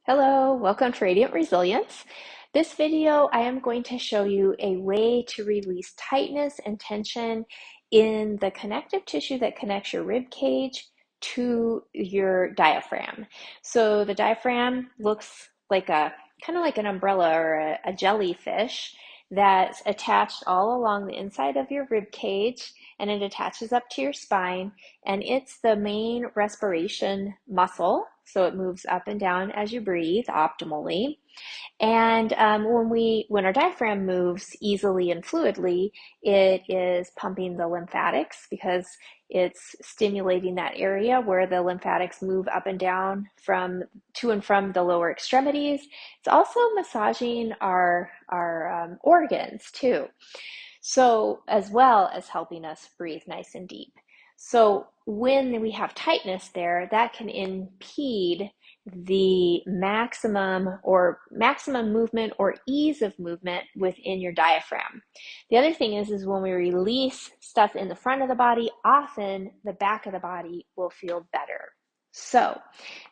Hello, welcome to Radiant Resilience. This video, I am going to show you a way to release tightness and tension in the connective tissue that connects your rib cage to your diaphragm. So the diaphragm looks like kind of like an umbrella or a jellyfish that's attached all along the inside of your rib cage, and it attaches up to your spine, and it's the main respiration muscle. So it moves up and down as you breathe optimally. And when our diaphragm moves easily and fluidly, it is pumping the lymphatics because it's stimulating that area where the lymphatics move up and down from to and from the lower extremities. It's also massaging our organs too. So, as well as helping us breathe nice and deep. So, when we have tightness there, that can impede the maximum movement or ease of movement within your diaphragm. The other thing is when we release stuff in the front of the body, often the back of the body will feel better. So,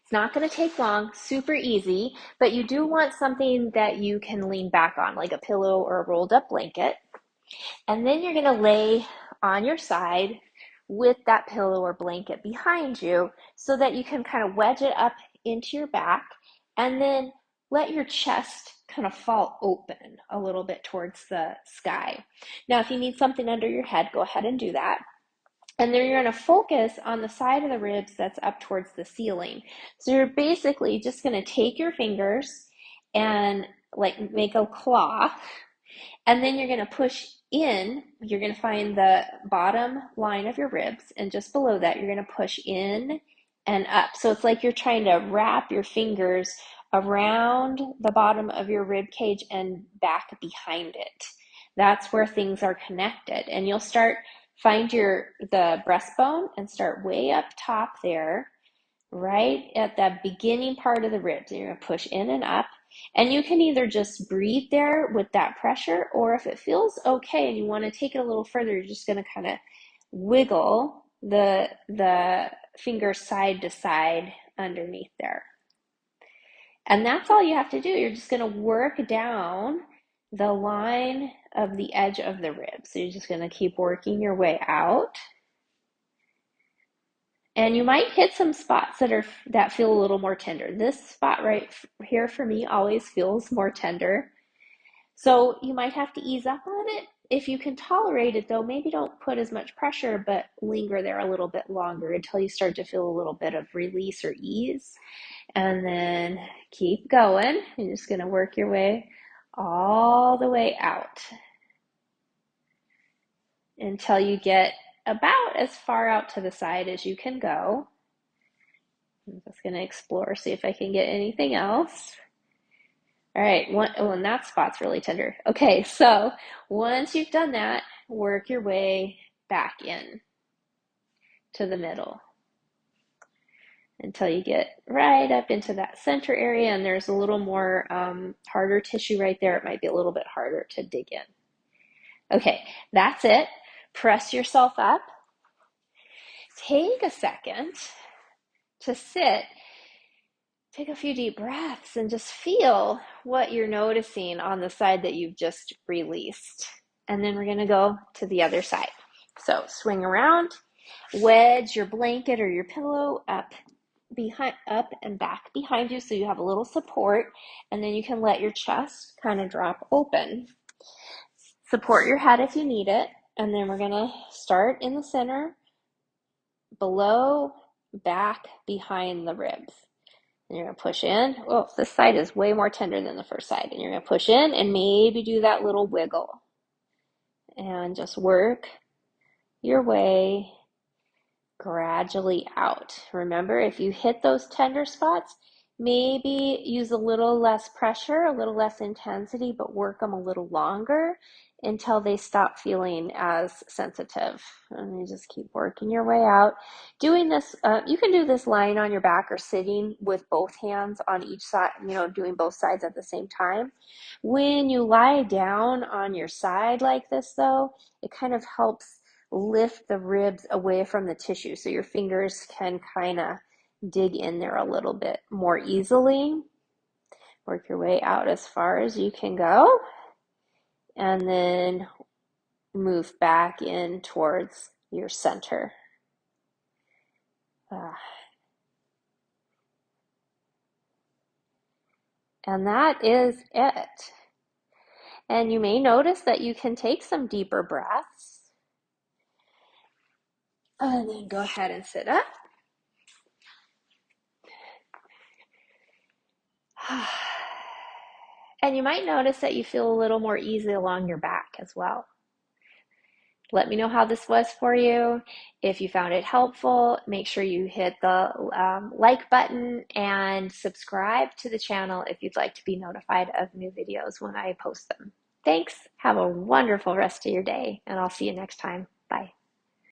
it's not going to take long, super easy, but you do want something that you can lean back on, like a pillow or a rolled up blanket. And then you're going to lay on your side with that pillow or blanket behind you so that you can kind of wedge it up into your back and then let your chest kind of fall open a little bit towards the sky. Now, if you need something under your head, go ahead and do that. And then you're going to focus on the side of the ribs that's up towards the ceiling. So you're basically just going to take your fingers and like make a claw, and then you're going to push in. You're going to find the bottom line of your ribs, and just below that, you're going to push in and up. So it's like you're trying to wrap your fingers around the bottom of your rib cage and back behind it. That's where things are connected. And you'll find the breastbone and start way up top there, right at that beginning part of the ribs. And you're going to push in and up. And you can either just breathe there with that pressure, or if it feels okay and you want to take it a little further, you're just going to kind of wiggle the finger side to side underneath there. And that's all you have to do. You're just going to work down the line of the edge of the rib. So you're just going to keep working your way out. And you might hit some spots that feel a little more tender. This spot right here for me always feels more tender. So you might have to ease up on it. If you can tolerate it though, maybe don't put as much pressure, but linger there a little bit longer until you start to feel a little bit of release or ease. And then keep going. You're just going to work your way all the way out until you get about as far out to the side as you can go. I'm just going to explore, see if I can get anything else. All right, and that spot's really tender. Okay, so once you've done that, work your way back in to the middle until you get right up into that center area, and there's a little more harder tissue right there. It might be a little bit harder to dig in. Okay, that's it. Press yourself up. Take a second to sit. Take a few deep breaths and just feel what you're noticing on the side that you've just released. And then we're going to go to the other side. So swing around, wedge your blanket or your pillow up and back behind you so you have a little support, and then you can let your chest kind of drop open. Support your head if you need it, and then we're going to start in the center, below, back, behind the ribs. And you're going to push in. Oh, this side is way more tender than the first side. And you're going to push in and maybe do that little wiggle. And just work your way gradually out. Remember, if you hit those tender spots, maybe use a little less pressure, a little less intensity, but work them a little longer until they stop feeling as sensitive. And you just keep working your way out. Doing this, you can do this lying on your back or sitting with both hands on each side, doing both sides at the same time. When you lie down on your side like this though, it kind of helps lift the ribs away from the tissue so your fingers can kind of dig in there a little bit more easily. Work your way out as far as you can go, and then move back in towards your center. And that is it. And you may notice that you can take some deeper breaths. And then go ahead and sit up. And you might notice that you feel a little more easy along your back as well. Let me know how this was for you. If you found it helpful, make sure you hit the like button and subscribe to the channel if you'd like to be notified of new videos when I post them. Thanks. Have a wonderful rest of your day, and I'll see you next time. Bye.